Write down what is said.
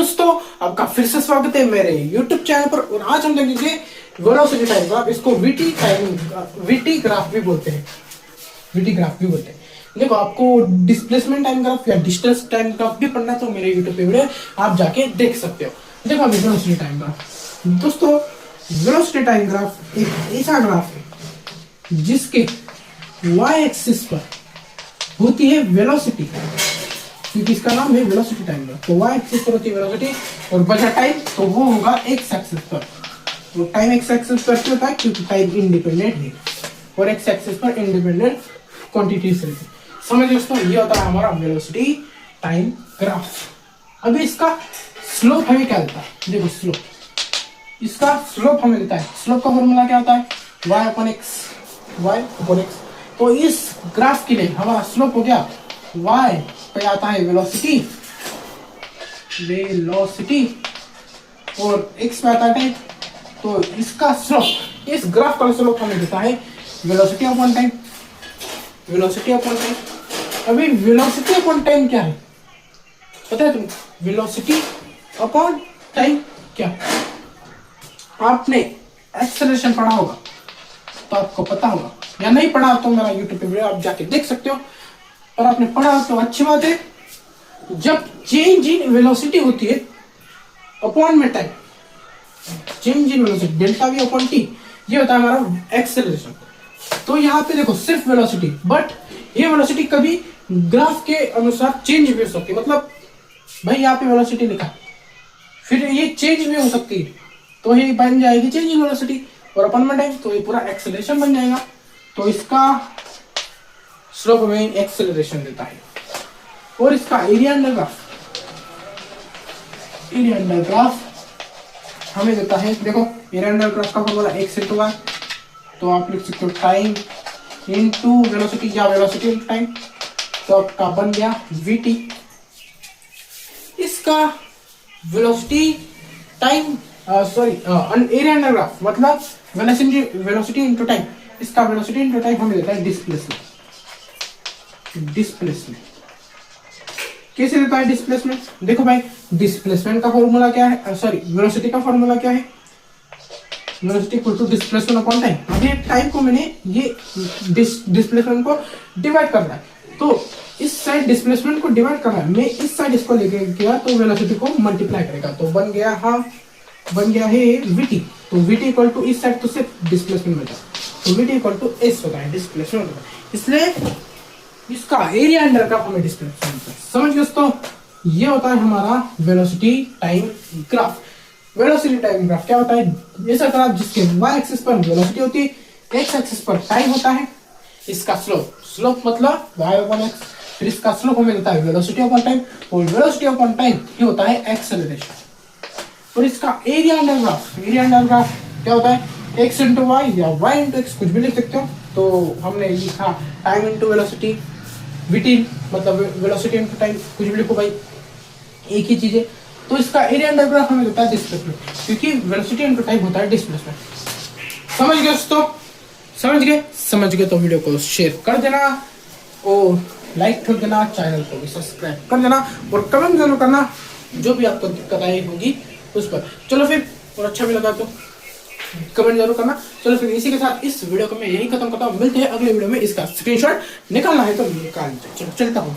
दोस्तों, आपका फिर से स्वागत है मेरे YouTube चैनल पर। और आज हम देखेंगे वेलोसिटी टाइम ग्राफ। इसको वीटी ग्राफ भी बोलते हैं। देखो, आपको डिस्प्लेसमेंट टाइम ग्राफ या डिस्टेंस टाइम ग्राफ भी पढ़ना तो मेरे YouTube पे वीडियो आप जाके देख सकते हो। देखो अभी वेलोसिटी टाइम ग्राफ। दोस्तों, वेलोसिटी टाइम ग्राफ एक ऐसा ग्राफ है जिसके y एक्सिस पर होती है वेलोसिटी, क्योंकि इसका नाम है वेलोसिटी टाइम ग्राफ। तो y एक्सिस पर होती है वेलोसिटी और बचा टाइम, तो वो होगा x एक्सिस पर। तो टाइम x एक्सिस पर क्यों होता है? क्योंकि टाइम इंडिपेंडेंट है और x एक्सिस पर इंडिपेंडेंट क्वांटिटीज रहती है। समझ दोस्तों, ये होता है हमारा वेलोसिटी टाइम ग्राफ। अभी इसका स्लोप हमें क्या देता है? देखो स्लोप, इसका स्लोप हमें देता है। स्लोप का फॉर्मूला क्या होता है? y upon x। तो इस ग्राफ के लिए हमारा स्लोप हो गया y पे आता है वेलोसिटी और x पे आता है टाइम। तो इसका स्लोप, इस ग्राफ का स्लोप हमें देता है वेलोसिटी अपॉन टाइम। अभी वेलोसिटी अपॉन टाइम क्या है पता है तुमको? वेलोसिटी अपॉन टाइम क्या? आपने एक्सेलरेशन पढ़ा होगा तो आपको पता होगा, या नहीं पढ़ा तो मेरा यूट्यूब पे वीडियो आप जाके देख सकते हो। और आपने पढ़ा तो अच्छी बात है। जब चेंज इन वेलोसिटी होती है अपॉन में time, change in velocity delta we upon T, ये होता है हमारा एक्सेलरेशन। तो यहाँ पे देखो सिर्फ वेलोसिटी, बट ये वेलोसिटी कभी ग्राफ के अनुसार चेंज भी हो सकती है। मतलब भाई यहाँ पे वेलोसिटी लिखा, फिर ये चेंज भी हो सकती है, तो ये बन जाएगी चेंज इन वेलोसिटी और अपन में टाइम, तो ये पूरा एक्सेलरेशन बन जाएगा। तो इसका स्लोप हमें एक्सेलरेशन देता है। और इसका एरिया अंडर ग्राफ हमें देता है। देखो एरिया अंडर ग्राफ का फॉर्मूला x इंटू y, तो आप लिख सकते हो टाइम इंटू वेलोसिटी या वेलोसिटी इंटू टाइम, तो आपका बन गया vt। इसका velocity time area under graph मतलब वेलोसिटी इंटू टाइम, इसका वेलोसिटी इंटू टाइम हमें देता है डिस्प्लेसमेंट। कैसे देता है डिस्प्लेसमेंट? देखो भाई, डिस्प्लेसमेंट का फॉर्मूला क्या है? वेलोसिटी का फॉर्मूला क्या है? Velocity equal to displacement upon time. अभी टाइम को मैंने ये डिस्प्लेसमेंट को डिवाइड करना है, तो इस साइड डिस्प्लेसमेंट को डिवाइड करना है, मैं इस साइड इसको लेके गया तो वेलोसिटी को मल्टीप्लाई करेगा, तो बन गया है vt। तो vt इक्वल टू इस साइड तो सिर्फ डिस्प्लेसमेंट बचा, तो vt इक्वल टू s होता है, डिस्प्लेसमेंट होता है। इसलिए इसका एरिया अंडर ग्राफ हमें डिस्प्लेसमेंट होता है। समझ दोस्तों, ये होता है हमारा velocity time graph. Velocity time graph क्या होता है? ऐसा ग्राफ जिसके y एक्सिस पर वेलोसिटी होती है, x एक्सिस पर टाइम होता है। इसका स्लोप मतलब y अपॉन x, फिर इसका स्लोप हमें देता है वेलोसिटी अपॉन टाइम, और वेलोसिटी अपॉन टाइम ये होता है एक्सेलरेशन। और इसका एरिया अंडर ग्राफ क्या होता है? x इंटू वाई या y इंटू एक्स, कुछ भी लिख सकते हो। तो हमने लिखा टाइम इंटू वेलोसिटी, vt मतलब वेलोसिटी इंटू टाइम, कुछ भी लिखो भाई, एक ही चीज है। तो इसका एरिया अंडर ग्राफ हमें देता है डिस्प्लेसमेंट, क्योंकि वेलोसिटी इंटू टाइम होता है डिस्प्लेसमेंट। समझ गए दोस्तों? समझ गए तो वीडियो को शेयर कर देना और लाइक कर देना, चैनल को भी सब्सक्राइब कर देना और कमेंट जरूर करना जो भी आपको दिक्कत आई होगी उस पर। चलो फिर, और अच्छा भी लगा तो कमेंट जरूर करना। चलो फिर इसी के साथ इस वीडियो को मैं यही खत्म करता हूँ। मिलते हैं अगले वीडियो में। इसका स्क्रीनशॉट निकालना है तो निकाल, चलो चलता हूँ।